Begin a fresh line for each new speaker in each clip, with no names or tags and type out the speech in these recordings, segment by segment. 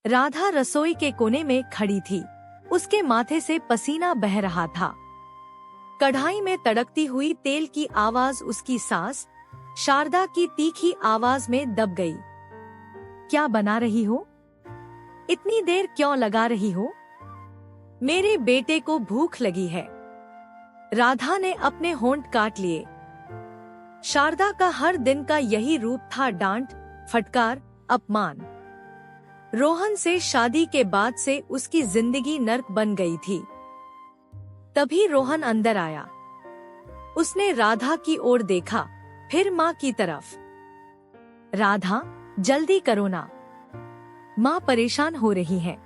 राधा रसोई के कोने में खड़ी थी। उसके माथे से पसीना बह रहा था। कढ़ाई में तड़कती हुई तेल की आवाज उसकी सास शारदा की तीखी आवाज में दब गई। क्या बना रही हो? इतनी देर क्यों लगा रही हो? मेरे बेटे को भूख लगी है। राधा ने अपने होंठ काट लिए। शारदा का हर दिन का यही रूप था, डांट, फटकार, अपमान। रोहन से शादी के बाद से उसकी जिंदगी नर्क बन गई थी। तभी रोहन अंदर आया। उसने राधा की ओर देखा, फिर माँ की तरफ। राधा, जल्दी करो ना, माँ परेशान हो रही है।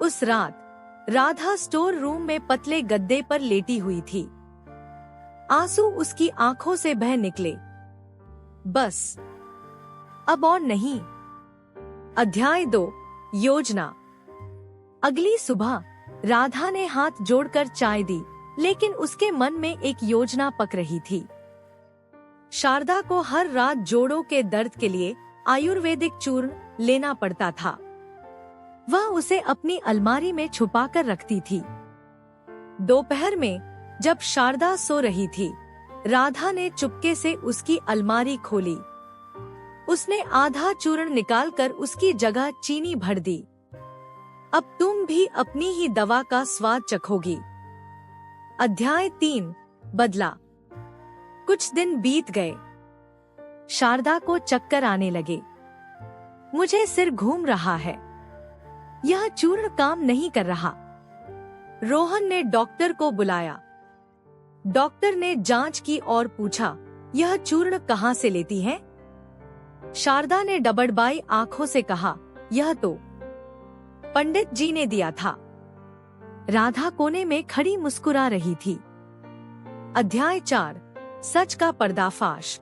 उस रात राधा स्टोर रूम में पतले गद्दे पर लेटी हुई थी। आंसू उसकी आंखों से बह निकले। बस, अब और नहीं। अध्याय 2, योजना। अगली सुबह राधा ने हाथ जोड़कर चाय दी, लेकिन उसके मन में एक योजना पक रही थी। शारदा को हर रात जोड़ों के दर्द के लिए आयुर्वेदिक चूर्ण लेना पड़ता था। वह उसे अपनी अलमारी में छुपाकर रखती थी। दोपहर में जब शारदा सो रही थी, राधा ने चुपके से उसकी अलमारी खोली। उसने आधा चूर्ण निकालकर उसकी जगह चीनी भर दी। अब तुम भी अपनी ही दवा का स्वाद चखोगी। अध्याय 3, बदला। कुछ दिन बीत गए। शारदा को चक्कर आने लगे। मुझे सिर घूम रहा है, यह चूर्ण काम नहीं कर रहा। रोहन ने डॉक्टर को बुलाया। डॉक्टर ने जांच की और पूछा, यह चूर्ण कहाँ से लेती हैं? शारदा ने डबडबाई आंखों से कहा, यह तो पंडित जी ने दिया था। राधा कोने में खड़ी मुस्कुरा रही थी। अध्याय 4, सच का पर्दाफाश।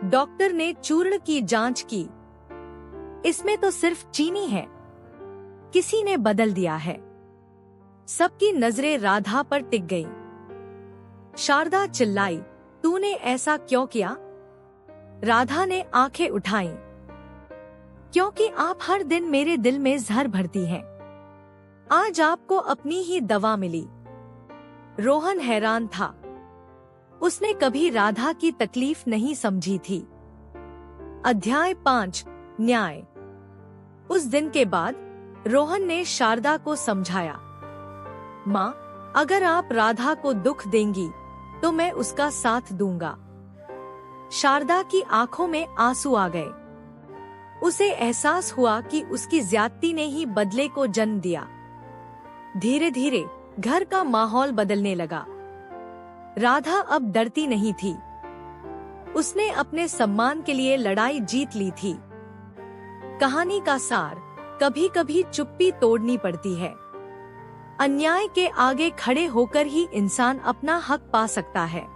डॉक्टर ने चूर्ण की जांच की। इसमें तो सिर्फ चीनी है, किसी ने बदल दिया है। सबकी नजरें राधा पर टिक गईं। शारदा चिल्लाई, तूने ऐसा क्यों किया? राधा ने आंखें उठाईं। क्योंकि आप हर दिन मेरे दिल में जहर भरती हैं। आज आपको अपनी ही दवा मिली। रोहन हैरान था। उसने कभी राधा की तकलीफ नहीं समझी थी। अध्याय 5, न्याय। उस दिन के बाद रोहन ने शारदा को समझाया, माँ, अगर आप राधा को दुख देंगी तो मैं उसका साथ दूंगा। शारदा की आंखों में आंसू आ गए। उसे एहसास हुआ कि उसकी ज्यादती ने ही बदले को जन्म दिया। धीरे धीरे घर का माहौल बदलने लगा। राधा अब डरती नहीं थी। उसने अपने सम्मान के लिए लड़ाई जीत ली थी। कहानी का सार, कभी कभी चुप्पी तोड़नी पड़ती है। अन्याय के आगे खड़े होकर ही इंसान अपना हक पा सकता है।